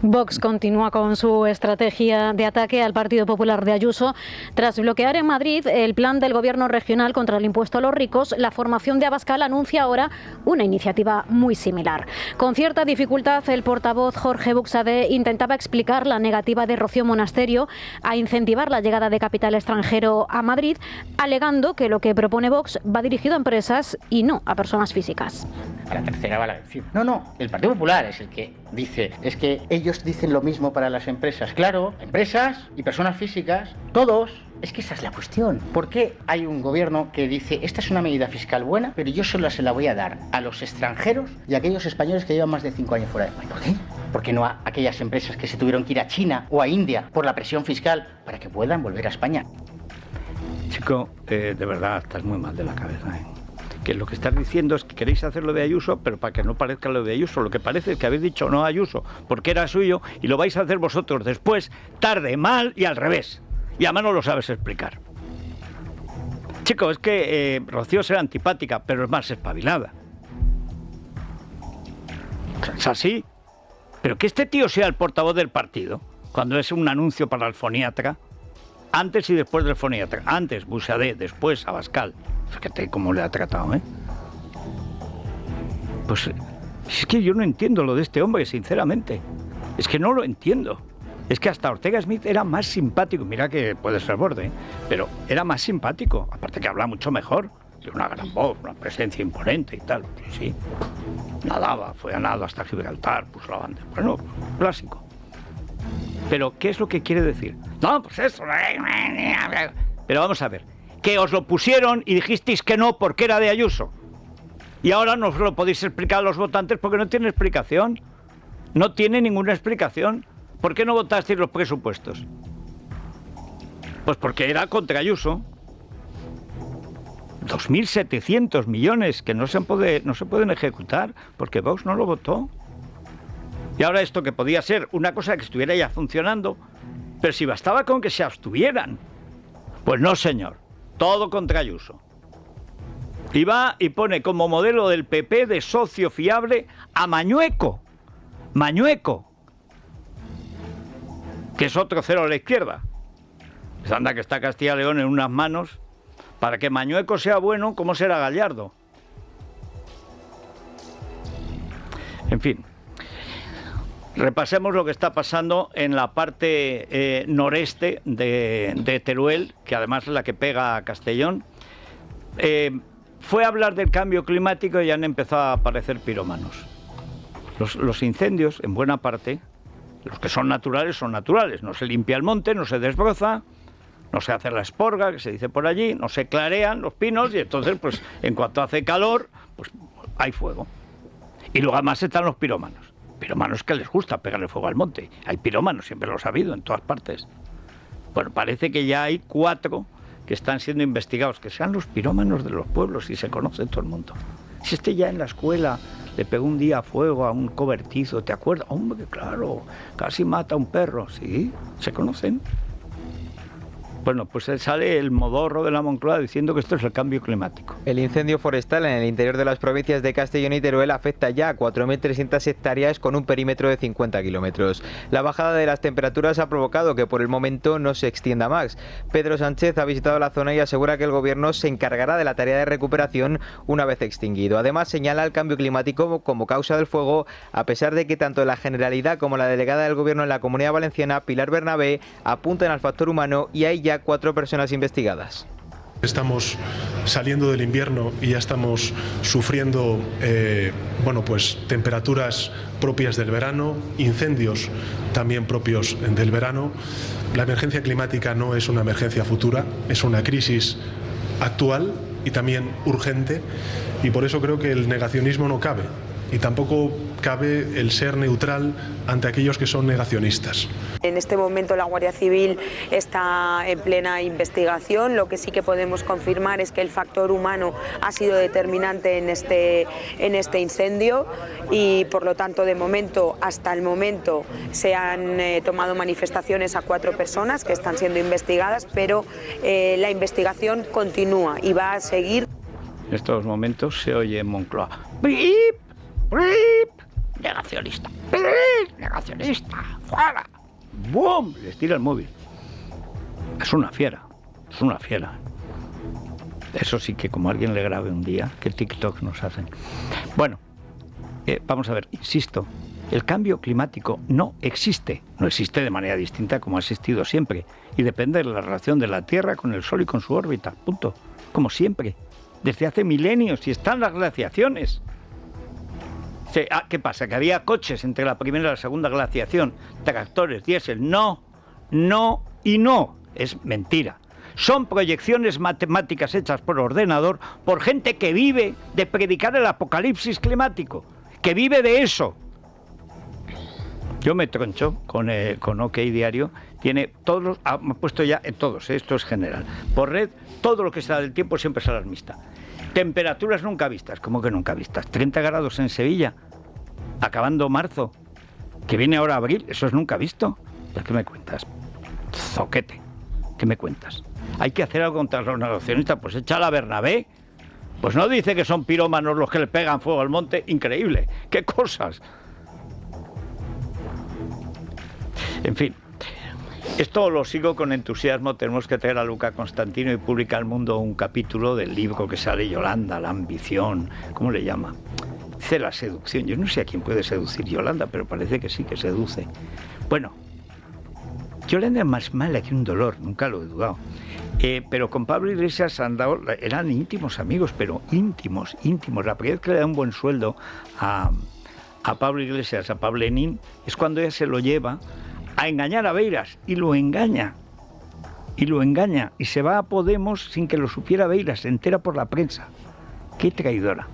Vox continúa con su estrategia de ataque al Partido Popular de Ayuso. Tras bloquear en Madrid el plan del Gobierno regional contra el impuesto a los ricos, la formación de Abascal anuncia ahora una iniciativa muy similar. Con cierta dificultad, el portavoz Jorge Buxadé intentaba explicar la negativa de Rocío Monasterio a incentivar la llegada de capital extranjero a Madrid, alegando que lo que propone Vox va dirigido a empresas y no a personas físicas. A la tercera va la vencida. No, el Partido Popular es el que dice, es que ellos dicen lo mismo para las empresas. Claro, empresas y personas físicas, todos. Es que esa es la cuestión. ¿Por qué hay un gobierno que dice, esta es una medida fiscal buena, pero yo solo se la voy a dar a los extranjeros y a aquellos españoles que llevan más de 5 años fuera de España? ¿Por qué? ¿Por qué no a aquellas empresas que se tuvieron que ir a China o a India por la presión fiscal para que puedan volver a España? Chico, de verdad, estás muy mal de la cabeza, ¿eh? Que lo que estás diciendo es que queréis hacer lo de Ayuso, pero para que no parezca lo de Ayuso. Lo que parece es que habéis dicho no a Ayuso porque era suyo y lo vais a hacer vosotros después, tarde, mal y al revés. Y además no lo sabes explicar. Chico, es que Rocío será antipática, pero es más espabilada. Es así. Pero que este tío sea el portavoz del partido, cuando es un anuncio para el foniatra, antes y después del foniatra. Antes Buxadé, después Abascal. Fíjate cómo le ha tratado, ¿eh? Pues es que yo no entiendo lo de este hombre, sinceramente. Es que no lo entiendo. Es que hasta Ortega Smith era más simpático. Mira que puede ser borde, ¿eh? Pero era más simpático. Aparte que habla mucho mejor. Tiene una gran voz, una presencia imponente y tal. Sí. Nadaba, fue a nado hasta Gibraltar, puso la bandera. Bueno, clásico. Pero, ¿qué es lo que quiere decir? No, pues eso. Pero vamos a ver. Que os lo pusieron y dijisteis que no porque era de Ayuso. Y ahora no os lo podéis explicar a los votantes porque no tiene explicación. No tiene ninguna explicación. ¿Por qué no votasteis los presupuestos? Pues porque era contra Ayuso. 2.700 millones que no se pueden ejecutar porque Vox no lo votó. Y ahora esto que podía ser una cosa que estuviera ya funcionando, pero si bastaba con que se abstuvieran. Pues no, señor. Todo contra Ayuso. Y va y pone como modelo del PP de socio fiable a Mañueco. Mañueco. Que es otro cero a la izquierda. Pues anda que está Castilla y León en unas manos. Para que Mañueco sea bueno, ¿cómo será Gallardo? En fin. Repasemos lo que está pasando en la parte noreste de Teruel, que además es la que pega a Castellón. Fue a hablar del cambio climático y han empezado a aparecer pirómanos. Los incendios, en buena parte, los que son naturales, no se limpia el monte, no se desbroza, no se hace la esporga, que se dice por allí, no se clarean los pinos y entonces, pues, en cuanto hace calor, pues hay fuego. Y luego además están los pirómanos. Pirómanos que les gusta pegarle fuego al monte. Hay pirómanos, siempre lo he sabido, en todas partes. Bueno, parece que ya hay 4 que están siendo investigados, que sean los pirómanos de los pueblos y se conoce todo el mundo. Si ya en la escuela le pegó un día fuego a un cobertizo, ¿te acuerdas? Hombre, claro, casi mata a un perro. Sí, se conocen. Bueno, pues sale el modorro de la Moncloa diciendo que esto es el cambio climático. El incendio forestal en el interior de las provincias de Castellón y Teruel afecta ya a 4.300 hectáreas con un perímetro de 50 kilómetros. La bajada de las temperaturas ha provocado que por el momento no se extienda más. Pedro Sánchez ha visitado la zona y asegura que el gobierno se encargará de la tarea de recuperación una vez extinguido. Además, señala el cambio climático como causa del fuego, a pesar de que tanto la Generalidad como la delegada del gobierno en la Comunidad Valenciana, Pilar Bernabé, apuntan al factor humano y hay ya 4 personas investigadas. Estamos saliendo del invierno y ya estamos sufriendo temperaturas propias del verano, incendios también propios del verano. La emergencia climática no es una emergencia futura, es una crisis actual y también urgente, y por eso creo que el negacionismo no cabe. Y tampoco cabe el ser neutral ante aquellos que son negacionistas. En este momento la Guardia Civil está en plena investigación. Lo que sí que podemos confirmar es que el factor humano ha sido determinante en este incendio y por lo tanto hasta el momento se han tomado manifestaciones a 4 personas que están siendo investigadas, pero la investigación continúa y va a seguir. En estos momentos se oye en Moncloa: ¡Pip! ¡Pip! Negacionista. ¡Pip! Negacionista. ¡Fuera! ¡Bum! Les tira el móvil. Es una fiera. Es una fiera. Eso sí que como alguien le grabe un día, ¿qué TikTok nos hacen? Bueno, vamos a ver, insisto, el cambio climático no existe. No existe de manera distinta como ha existido siempre. Y depende de la relación de la Tierra con el Sol y con su órbita. Punto. Como siempre. Desde hace milenios. Y están las glaciaciones. ¿Qué pasa? ¿Que había coches entre la primera y la segunda glaciación? Tractores, diésel. No, no y no. Es mentira. Son proyecciones matemáticas hechas por ordenador por gente que vive de predicar el apocalipsis climático. Que vive de eso. Yo me troncho con OK Diario. Tiene todos los... Ha puesto ya en todos, esto es general. Por red, todo lo que se da del tiempo siempre es alarmista. Temperaturas nunca vistas. ¿Cómo que nunca vistas? 30 grados en Sevilla, acabando marzo, que viene ahora abril, ¿eso es nunca visto? ¿Qué me cuentas? Zoquete, ¿qué me cuentas? Hay que hacer algo contra los negacionistas, pues echa la Bernabé. Pues no dice que son pirómanos los que le pegan fuego al monte. Increíble, qué cosas. En fin, esto lo sigo con entusiasmo. Tenemos que traer a Luca Constantino y publica al mundo un capítulo del libro que sale Yolanda, la ambición, ¿cómo le llama? Dice la seducción. Yo no sé a quién puede seducir Yolanda, pero parece que sí que seduce. Bueno, Yolanda es más mala que un dolor, nunca lo he dudado. Pero con Pablo Iglesias eran íntimos amigos, pero íntimos. La primera vez que le da un buen sueldo a Pablo Iglesias, a Pablo Lenin, es cuando ella se lo lleva a engañar a Beiras, y lo engaña, y se va a Podemos sin que lo supiera Beiras, se entera por la prensa. ¡Qué traidora!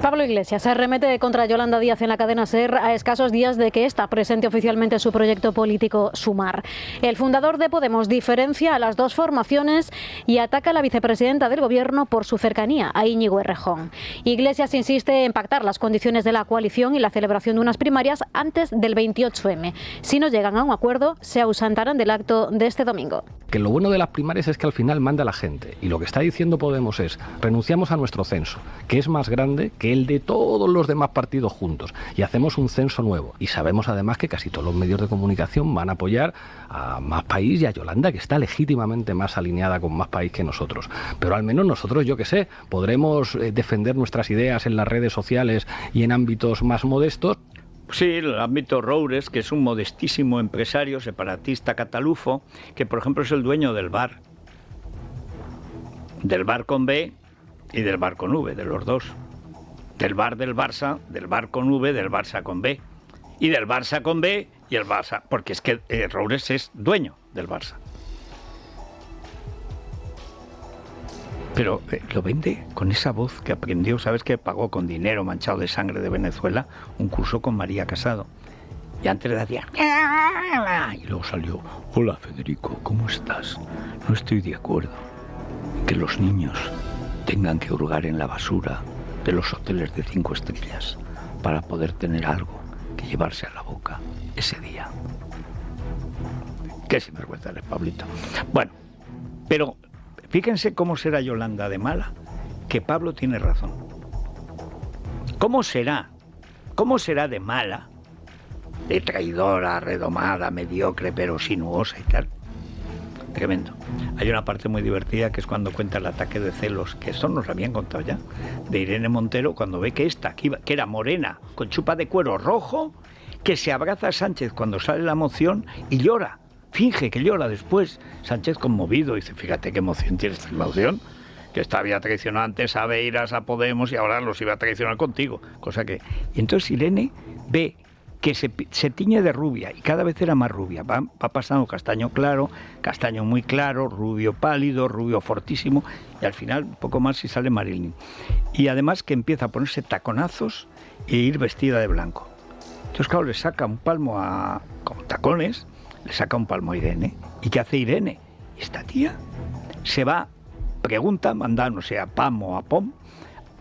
Pablo Iglesias se arremete contra Yolanda Díaz en la cadena SER a escasos días de que ésta presente oficialmente su proyecto político Sumar. El fundador de Podemos diferencia a las dos formaciones y ataca a la vicepresidenta del Gobierno por su cercanía a Íñigo Errejón. Iglesias insiste en pactar las condiciones de la coalición y la celebración de unas primarias antes del 28M. Si no llegan a un acuerdo, se ausentarán del acto de este domingo. Que lo bueno de las primarias es que al final manda la gente, y lo que está diciendo Podemos es: renunciamos a nuestro censo, que es más grande que el de todos los demás partidos juntos, y hacemos un censo nuevo. Y sabemos además que casi todos los medios de comunicación van a apoyar a Más País y a Yolanda, que está legítimamente más alineada con Más País que nosotros. Pero al menos nosotros, yo qué sé, podremos defender nuestras ideas en las redes sociales y en ámbitos más modestos. Sí, el ámbito Roures, que es un modestísimo empresario separatista catalufo, que por ejemplo es el dueño del bar con B y del bar con V, de los dos. Del bar del Barça, del bar con V, del Barça con B. Y del Barça con B y el Barça, porque es que Roures es dueño del Barça. Pero lo vende con esa voz que aprendió, ¿sabes? Que pagó con dinero manchado de sangre de Venezuela un curso con María Casado. Y antes le hacía... Y luego salió, hola Federico, ¿cómo estás? No estoy de acuerdo que los niños tengan que hurgar en la basura de los hoteles de 5 estrellas para poder tener algo que llevarse a la boca ese día. Qué sinvergüenza eres, Pablito. Bueno, pero fíjense cómo será Yolanda de mala, que Pablo tiene razón. ¿Cómo será de mala, de traidora, redomada, mediocre, pero sinuosa y tal? Tremendo. Hay una parte muy divertida que es cuando cuenta el ataque de celos, que esto nos lo habían contado ya, de Irene Montero, cuando ve que esta, que era morena, con chupa de cuero rojo, que se abraza a Sánchez cuando sale la moción y llora. Finge que llora después. Sánchez conmovido dice, fíjate qué emoción tiene esta emoción, que había traicionado antes a Beiras, a Podemos y ahora los iba a traicionar contigo. Cosa que... Y entonces Irene ve que se tiñe de rubia y cada vez era más rubia. Va pasando castaño claro, castaño muy claro, rubio pálido, rubio fortísimo y al final un poco más si sale Marilyn. Y además que empieza a ponerse taconazos e ir vestida de blanco. Entonces claro, le saca un palmo con tacones, le saca un palmo a Irene. ¿Y qué hace Irene? Esta tía se va, pregunta, manda, no sé, a Pam o a Pom,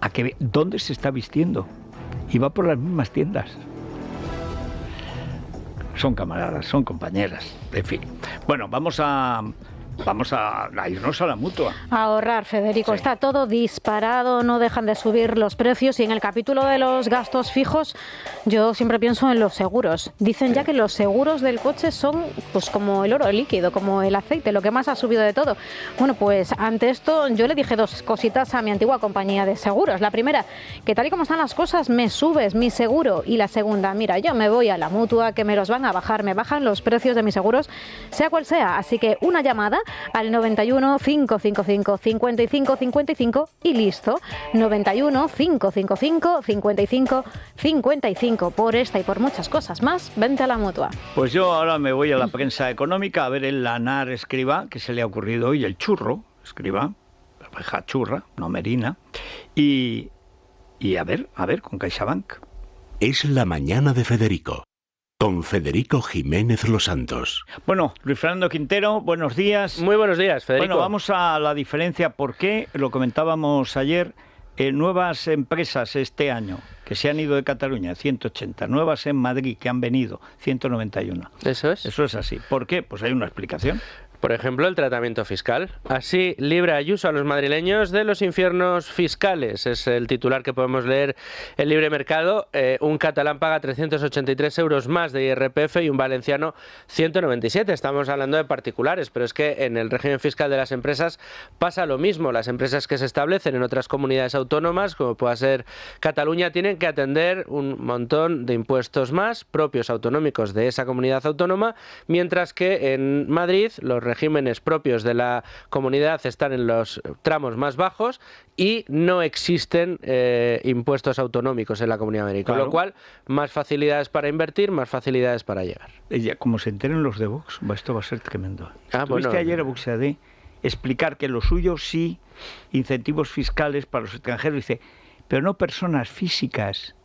a que dónde se está vistiendo. Y va por las mismas tiendas. Son camaradas, son compañeras, en fin. Bueno, vamos a irnos a la Mutua. A ahorrar, Federico. Sí. Está todo disparado, no dejan de subir los precios y en el capítulo de los gastos fijos yo siempre pienso en los seguros. Dicen ya que los seguros del coche son pues como el oro líquido, como el aceite, lo que más ha subido de todo. Bueno, pues ante esto yo le dije 2 cositas a mi antigua compañía de seguros. La primera, que tal y como están las cosas me subes mi seguro, y la segunda, mira, yo me voy a la Mutua que me los van a bajar, me bajan los precios de mis seguros, sea cual sea. Así que una llamada al 91 555 55 55 y listo. 91 555 55 55. Por esta y por muchas cosas más, vente a la Mutua. Pues yo ahora me voy a la prensa económica a ver el lanar Escrivá, que se le ha ocurrido hoy, el churro Escrivá, la oveja churra, no merina, y a ver con CaixaBank. Es la mañana de Federico, con Federico Jiménez Los Santos. Bueno, Luis Fernando Quintero, buenos días. Muy buenos días, Federico. Bueno, vamos a la diferencia. ¿Por qué? Lo comentábamos ayer. Nuevas empresas este año que se han ido de Cataluña, 180. Nuevas en Madrid que han venido, 191. Eso es. Eso es así. ¿Por qué? Pues hay una explicación. Por ejemplo, el tratamiento fiscal. Así libra Ayuso a los madrileños de los infiernos fiscales. Es el titular que podemos leer en Libre Mercado. Un catalán paga 383 euros más de IRPF y un valenciano 197. Estamos hablando de particulares, pero es que en el régimen fiscal de las empresas pasa lo mismo. Las empresas que se establecen en otras comunidades autónomas, como pueda ser Cataluña, tienen que atender un montón de impuestos más propios autonómicos de esa comunidad autónoma, mientras que en Madrid los regímenes propios de la comunidad están en los tramos más bajos y no existen impuestos autonómicos en la Comunidad de Madrid, claro. Con lo cual más facilidades para invertir, más facilidades para llegar. Ya, como se enteren los de Vox, esto va a ser tremendo. Bueno, ¿Tuviste ayer a Buxadé explicar que lo suyo sí, incentivos fiscales para los extranjeros? Dice, pero no personas físicas.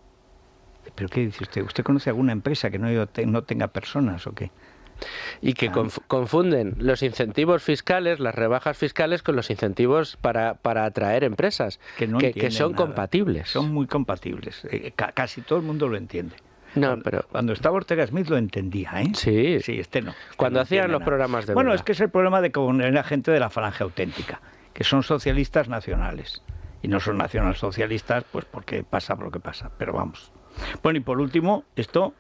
¿Pero qué dice usted? ¿Usted conoce alguna empresa que no tenga personas o qué? Y que confunden los incentivos fiscales, las rebajas fiscales, con los incentivos para atraer empresas, que son compatibles. Son muy compatibles. Casi todo el mundo lo entiende. Pero cuando estaba Ortega Smith lo entendía, ¿eh? Sí, no. Cuando hacían los programas de Bueno, verdad. es que es el problema de poner a gente de la falange auténtica, que son socialistas nacionales. Y no son nacionalsocialistas, pues porque pasa por lo que pasa. Pero vamos. Bueno, y por último, esto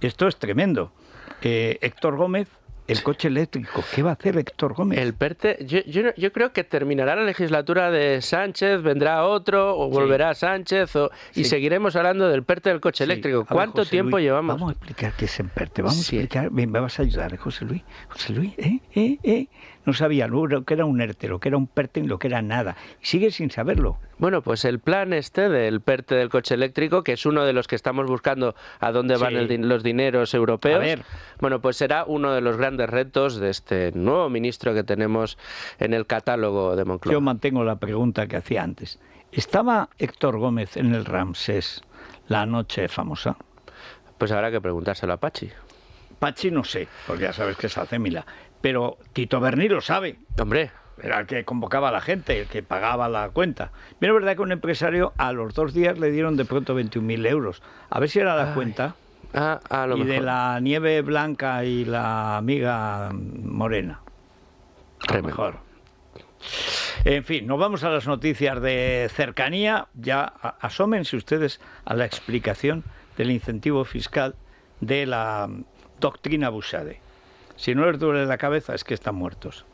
es tremendo. Héctor Gómez, el coche eléctrico. ¿Qué va a hacer Héctor Gómez? El PERTE, yo creo que terminará la legislatura de Sánchez, vendrá otro, o volverá Sánchez, y seguiremos hablando del PERTE del coche eléctrico. ¿Cuánto tiempo llevamos? Vamos a explicar qué es el PERTE. Vamos a explicar. Me vas a ayudar, José Luis. José Luis, no sabía lo que era un ERTE, lo que era un PERTE, lo que era nada. Y sigue sin saberlo. Bueno, pues el plan este del PERTE del coche eléctrico, que es uno de los que estamos buscando a dónde van los dineros europeos, bueno, pues será uno de los grandes retos de este nuevo ministro que tenemos en el catálogo de Moncloa. Yo mantengo la pregunta que hacía antes. ¿Estaba Héctor Gómez en el Ramsés la noche famosa? Pues habrá que preguntárselo a Pachi. Pachi no sé, porque ya sabes que es acémila, pero Tito Berni lo sabe. Hombre. Era el que convocaba a la gente, el que pagaba la cuenta. Pero es verdad que un empresario a los 2 días le dieron de pronto 21.000 euros. A ver si era la cuenta. A lo y mejor. de la nieve blanca y la amiga morena. A lo mejor. En fin, nos vamos a las noticias de cercanía. Ya asómense ustedes a la explicación del incentivo fiscal de la doctrina Buxade. Si no les duele la cabeza es que están muertos.